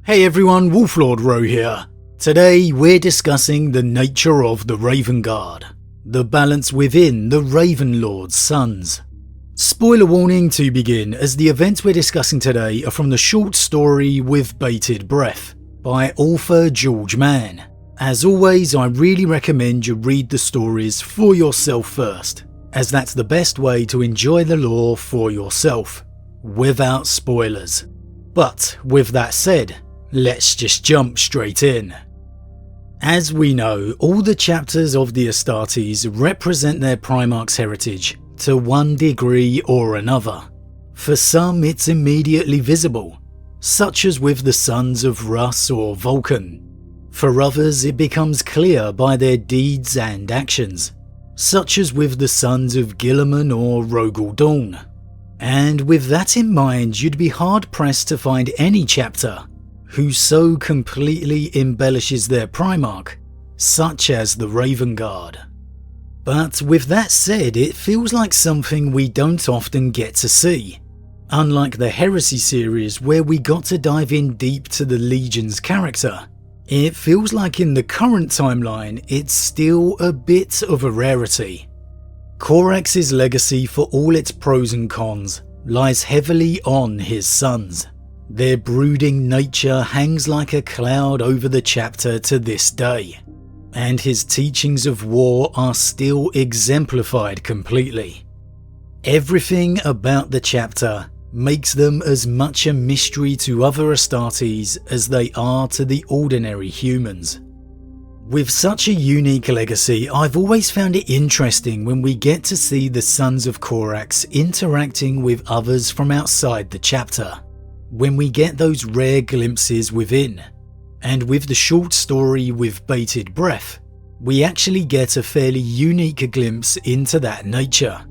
Hey everyone, Wolf Lord Rho here. Today we're discussing the nature of the Raven Guard, the balance within the Raven Lord's sons. Spoiler warning to begin, as the events we're discussing today are from the short story With Bated Breath by author George Mann. As always, I really recommend you read the stories for yourself first, as that's the best way to enjoy the lore for yourself, without spoilers. But with that said, let's just jump straight in. As we know, all the chapters of the Astartes represent their Primarch's heritage to one degree or another. For some it's immediately visible, such as with the sons of Rus or Vulcan. For others it becomes clear by their deeds and actions, such as with the sons of Guilliman or Rogel Dawn. And with that in mind, you'd be hard pressed to find any chapter who so completely embellishes their Primarch, such as the Raven Guard. But with that said, it feels like something we don't often get to see. Unlike the Heresy series, where we got to dive in deep to the Legion's character, it feels like in the current timeline it's still a bit of a rarity. Corax's legacy, for all its pros and cons, lies heavily on his sons. Their brooding nature hangs like a cloud over the chapter to this day, and his teachings of war are still exemplified completely. Everything about the chapter makes them as much a mystery to other Astartes as they are to the ordinary humans. With such a unique legacy, I've always found it interesting when we get to see the Sons of Corax interacting with others from outside the chapter, when we get those rare glimpses within. And with the short story With Bated Breath, we actually get a fairly unique glimpse into that nature,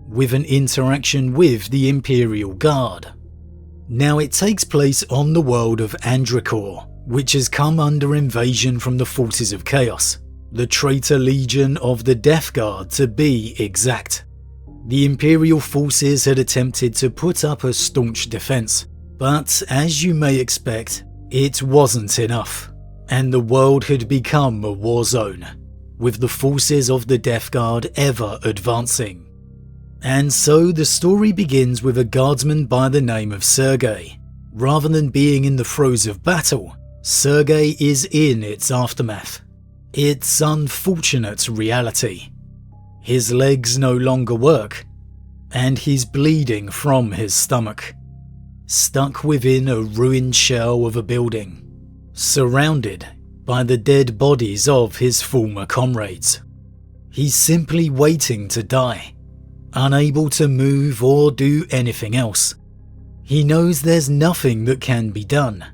with an interaction with the Imperial Guard. Now it takes place on the world of Andrakor, which has come under invasion from the forces of Chaos, the traitor legion of the Death Guard to be exact. The Imperial forces had attempted to put up a staunch defense, but as you may expect, it wasn't enough, and the world had become a war zone, with the forces of the Death Guard ever advancing. And so the story begins with a guardsman by the name of Sergei. Rather than being in the throes of battle, Sergei is in its aftermath, its unfortunate reality. His legs no longer work, and he's bleeding from his stomach, stuck within a ruined shell of a building, surrounded by the dead bodies of his former comrades. He's simply waiting to die, unable to move or do anything else. He knows there's nothing that can be done.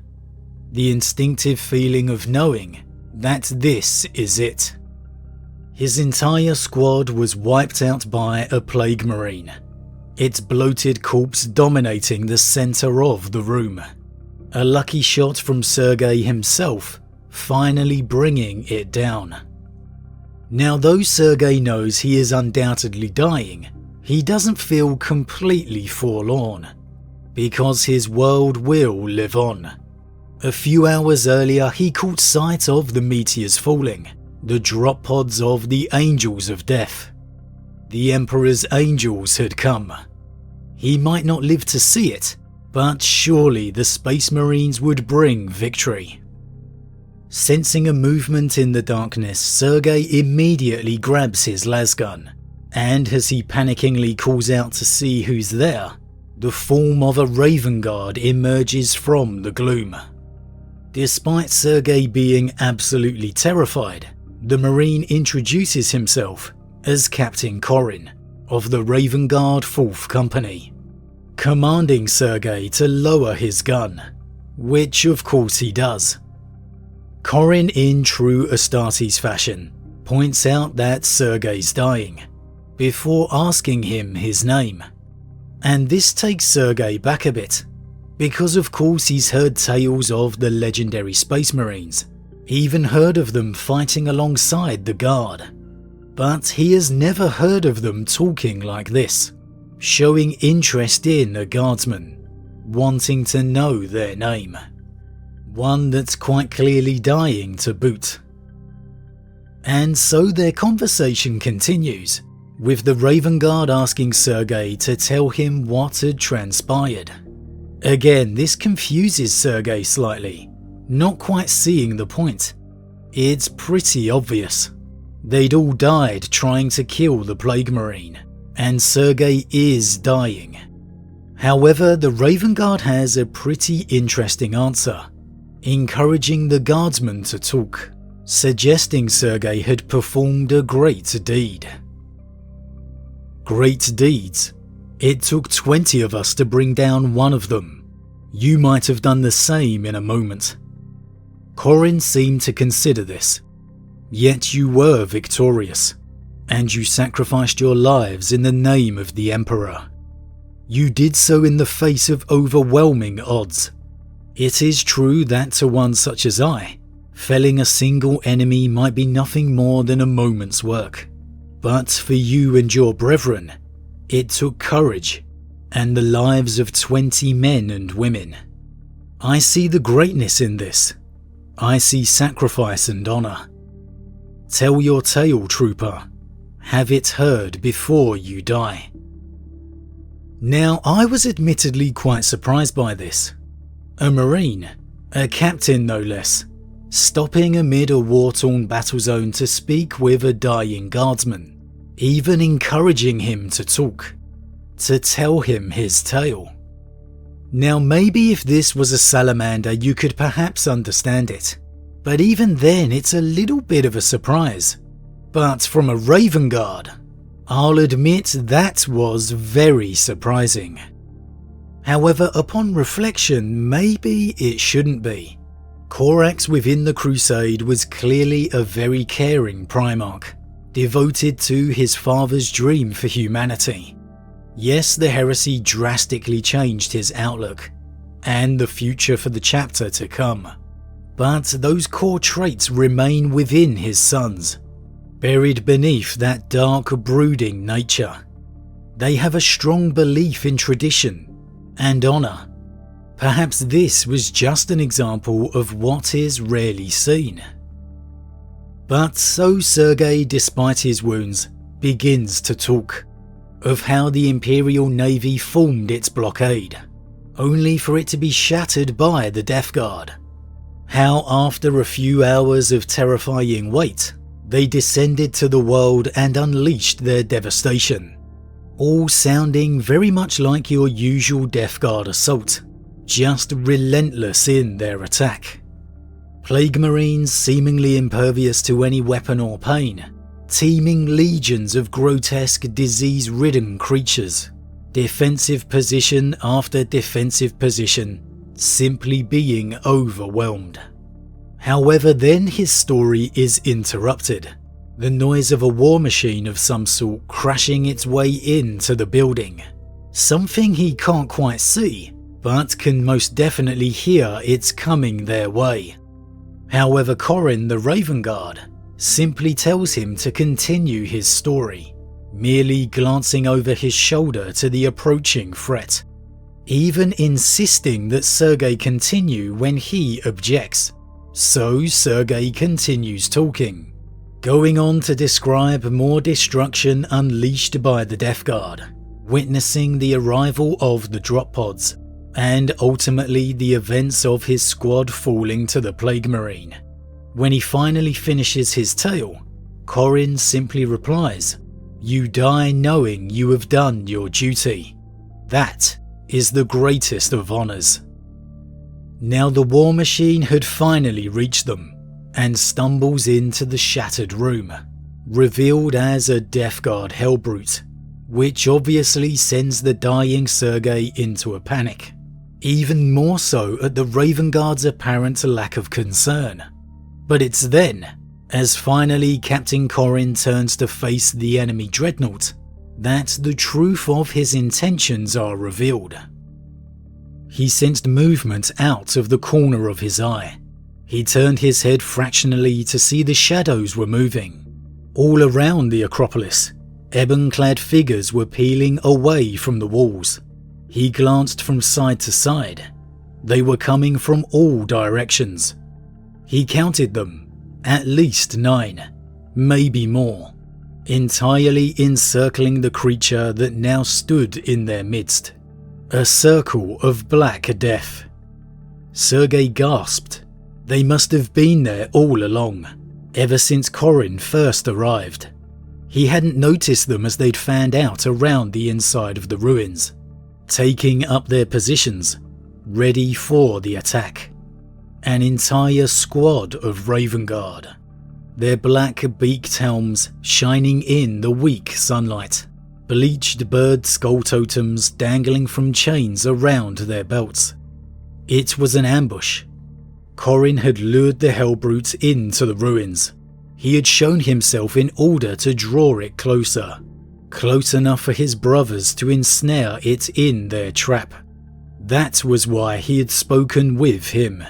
The instinctive feeling of knowing that this is it. His entire squad was wiped out by a plague marine, its bloated corpse dominating the center of the room. A lucky shot from Sergei himself, finally bringing it down. Now, though Sergei knows he is undoubtedly dying, he doesn't feel completely forlorn, because his world will live on. A few hours earlier, he caught sight of the meteors falling, the drop pods of the Angels of Death. The Emperor's angels had come. He might not live to see it, but surely the Space Marines would bring victory. Sensing a movement in the darkness, Sergei immediately grabs his lasgun, and as he panickingly calls out to see who's there, the form of a Raven Guard emerges from the gloom. Despite Sergei being absolutely terrified, the Marine introduces himself as Captain Corin of the Raven Guard 4th Company, commanding Sergei to lower his gun, which of course he does. Corin, in true Astartes fashion, points out that Sergei's dying, before asking him his name. And this takes Sergei back a bit, because of course he's heard tales of the legendary Space Marines, even heard of them fighting alongside the Guard. But he has never heard of them talking like this, showing interest in a guardsman, wanting to know their name. one that's quite clearly dying to boot. And so their conversation continues, with the Raven Guard asking Sergei to tell him what had transpired. Again, this confuses Sergei slightly, not quite seeing the point. It's pretty obvious. They'd all died trying to kill the Plague Marine, and Sergei is dying. However, the Raven Guard has a pretty interesting answer, encouraging the guardsman to talk, suggesting Sergei had performed a great deed. Great deeds? It took 20 of us to bring down one of them. You might have done the same in a moment. Corin seemed to consider this. Yet you were victorious, and you sacrificed your lives in the name of the Emperor. You did so in the face of overwhelming odds. It is true that to one such as I, felling a single enemy might be nothing more than a moment's work. But for you and your brethren, it took courage and the lives of 20 men and women. I see the greatness in this. I see sacrifice and honor. Tell your tale, trooper. Have it heard before you die. Now, I was admittedly quite surprised by this. A Marine, a captain no less, stopping amid a war-torn battle zone to speak with a dying guardsman, even encouraging him to talk, to tell him his tale. Now maybe if this was a salamander you could perhaps understand it, but even then it's a little bit of a surprise. But from a Raven Guard, I'll admit that was very surprising. However, upon reflection, maybe it shouldn't be. Corax within the Crusade was clearly a very caring Primarch, devoted to his father's dream for humanity. Yes, the heresy drastically changed his outlook, and the future for the chapter to come. But those core traits remain within his sons, buried beneath that dark, brooding nature. They have a strong belief in tradition and honor. Perhaps this was just an example of what is rarely seen. But so Sergei, despite his wounds, begins to talk of how the Imperial Navy formed its blockade, only for it to be shattered by the Death Guard. How after a few hours of terrifying wait, they descended to the world and unleashed their devastation, all sounding very much like your usual Death Guard assault, just relentless in their attack. Plague Marines seemingly impervious to any weapon or pain, teeming legions of grotesque, disease-ridden creatures, defensive position after defensive position, simply being overwhelmed. However, then his story is interrupted. The noise of a war machine of some sort crashing its way into the building. Something he can't quite see, but can most definitely hear it's coming their way. However, Corin, the Raven Guard, simply tells him to continue his story, merely glancing over his shoulder to the approaching threat, even insisting that Sergei continue when he objects. So Sergei continues talking, going on to describe more destruction unleashed by the Death Guard, witnessing the arrival of the drop pods, and ultimately the events of his squad falling to the Plague Marine. When he finally finishes his tale, Corin simply replies, "You die knowing you have done your duty. That is the greatest of honours." Now the war machine had finally reached them, and stumbles into the shattered room, revealed as a Death Guard Hellbrute, which obviously sends the dying Sergei into a panic, even more so at the Raven Guard's apparent lack of concern. But it's then, as finally Captain Corin turns to face the enemy dreadnought, that the truth of his intentions are revealed. He sensed movement out of the corner of his eye. He turned his head fractionally to see the shadows were moving. All around the Acropolis, ebon-clad figures were peeling away from the walls. He glanced from side to side, They were coming from all directions. He counted them, at least 9, maybe more, entirely encircling the creature that now stood in their midst. A circle of black death. Sergei gasped. They must have been there all along, ever since Corin first arrived. He hadn't noticed them as they'd fanned out around the inside of the ruins, taking up their positions, ready for the attack. An entire squad of Raven Guard, their black beaked helms shining in the weak sunlight, bleached bird skull totems dangling from chains around their belts. It was an ambush. Corin had lured the Hellbrute into the ruins. He had shown himself in order to draw it closer, close enough for his brothers to ensnare it in their trap. That was why he had spoken with him.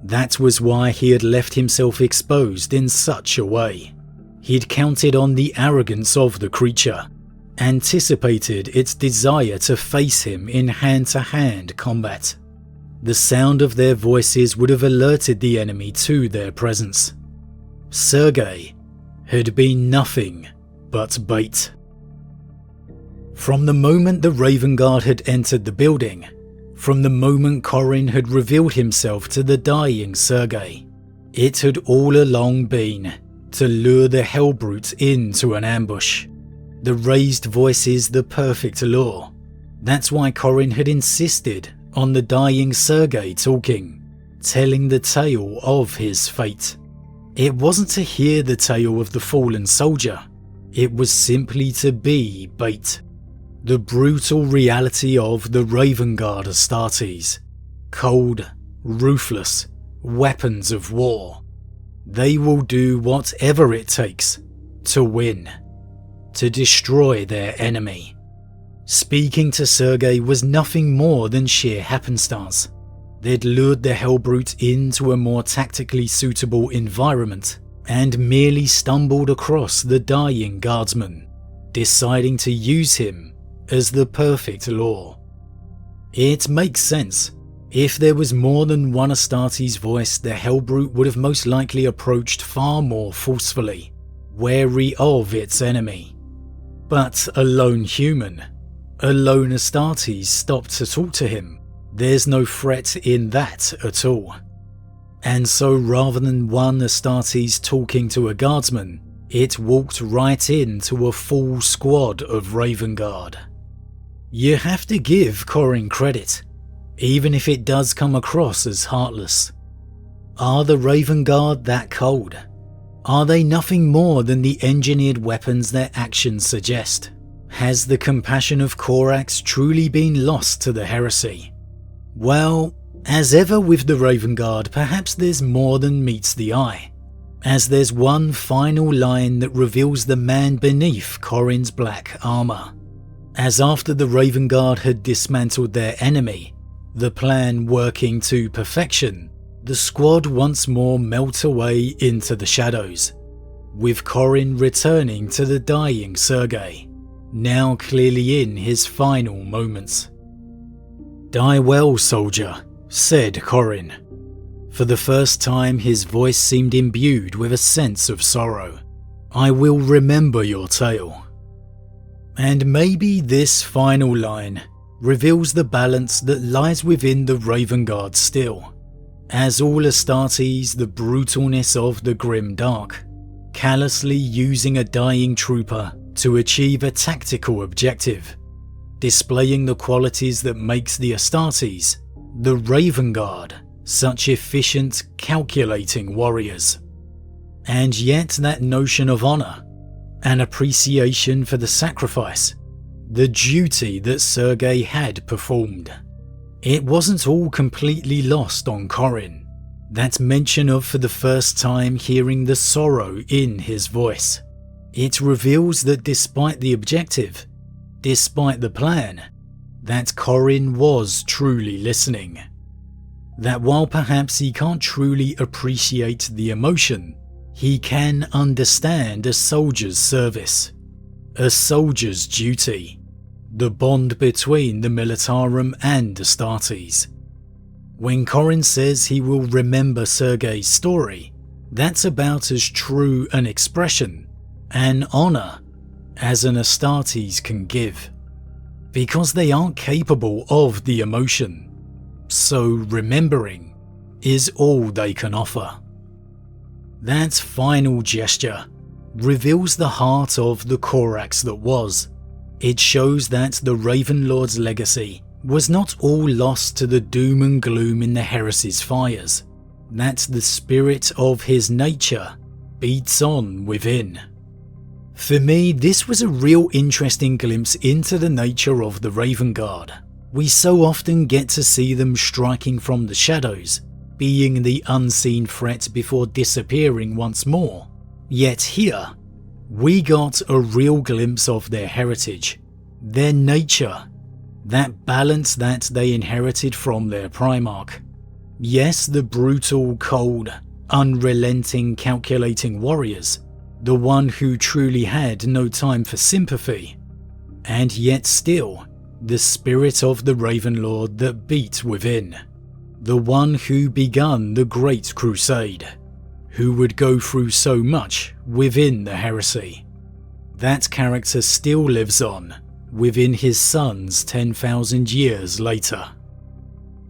That was why he had left himself exposed in such a way. He'd counted on the arrogance of the creature, anticipated its desire to face him in hand-to-hand combat. The sound of their voices would have alerted the enemy to their presence. Sergei had been nothing but bait. From the moment the Raven Guard had entered the building, from the moment Corin had revealed himself to the dying Sergei, it had all along been to lure the Hellbrute into an ambush. The raised voice is the perfect lure. That's why Corin had insisted on the dying Sergei talking, telling the tale of his fate. It wasn't to hear the tale of the fallen soldier, it was simply to be bait. The brutal reality of the Raven Guard Astartes. Cold, ruthless, weapons of war. They will do whatever it takes to win, to destroy their enemy. Speaking to Sergei was nothing more than sheer happenstance. They'd lured the Hellbrute into a more tactically suitable environment and merely stumbled across the dying guardsman, deciding to use him as the perfect lure. It makes sense. If there was more than one Astartes voice, the Hellbrute would have most likely approached far more forcefully, wary of its enemy. But a lone human, a lone Astartes stopped to talk to him. There's no threat in that at all. And so rather than one Astartes talking to a guardsman, it walked right into a full squad of Raven Guard. You have to give Corin credit, even if it does come across as heartless. Are the Raven Guard that cold? Are they nothing more than the engineered weapons their actions suggest? Has the compassion of Corax truly been lost to the heresy? Well, as ever with the Raven Guard, perhaps there's more than meets the eye, as there's one final line that reveals the man beneath Corin's black armour. As after the Raven Guard had dismantled their enemy, the plan working to perfection, the squad once more melt away into the shadows, with Corin returning to the dying Sergei, now clearly in his final moments. "Die well, soldier," said Corin. For the first time his voice seemed imbued with a sense of sorrow. "I will remember your tale." And maybe this final line reveals the balance that lies within the Raven Guard still. As all Astartes, the brutalness of the grim dark, callously using a dying trooper to achieve a tactical objective, displaying the qualities that makes the Astartes, the Raven Guard, such efficient, calculating warriors. And yet that notion of honour, an appreciation for the sacrifice, the duty that Sergei had performed. It wasn't all completely lost on Corin. That mention of for the first time hearing the sorrow in his voice. It reveals that despite the objective, despite the plan, that Corin was truly listening. That while perhaps he can't truly appreciate the emotion, he can understand a soldier's service, a soldier's duty, the bond between the Militarum and Astartes. When Corin says he will remember Sergei's story, that's about as true an expression, an honour, as an Astartes can give. Because they aren't capable of the emotion, so remembering is all they can offer. That final gesture reveals the heart of the Corax that was. It shows that the Raven Lord's legacy was not all lost to the doom and gloom in the heresy's fires, that the spirit of his nature beats on within. For me, this was a real interesting glimpse into the nature of the Raven Guard. We so often get to see them striking from the shadows, being the unseen threat before disappearing once more. Yet here, we got a real glimpse of their heritage, their nature, that balance that they inherited from their Primarch. Yes, the brutal, cold, unrelenting, calculating warriors, the one who truly had no time for sympathy, and yet still, the spirit of the Raven Lord that beat within, the one who begun the Great Crusade, who would go through so much within the heresy. That character still lives on within his sons 10,000 years later.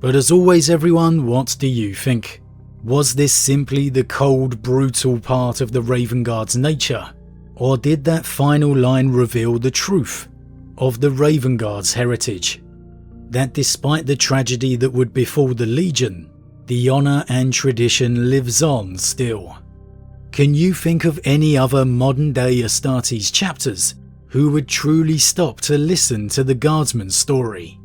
But as always everyone, what do you think? Was this simply the cold, brutal part of the Raven Guard's nature? Or did that final line reveal the truth of the Raven Guard's heritage? That despite the tragedy that would befall the Legion, the honour and tradition lives on still. Can you think of any other modern day Astartes chapters who would truly stop to listen to the Guardsman's story?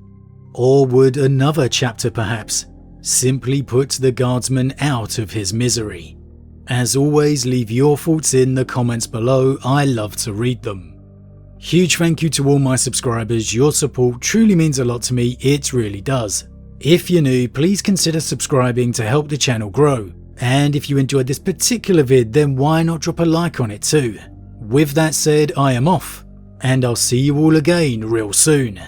Or would another chapter perhaps simply put the Guardsman out of his misery? As always, leave your thoughts in the comments below, I love to read them. Huge thank you to all my subscribers, your support truly means a lot to me, it really does. If you're new, please consider subscribing to help the channel grow, and if you enjoyed this particular vid then why not drop a like on it too. With that said, I am off, and I'll see you all again real soon.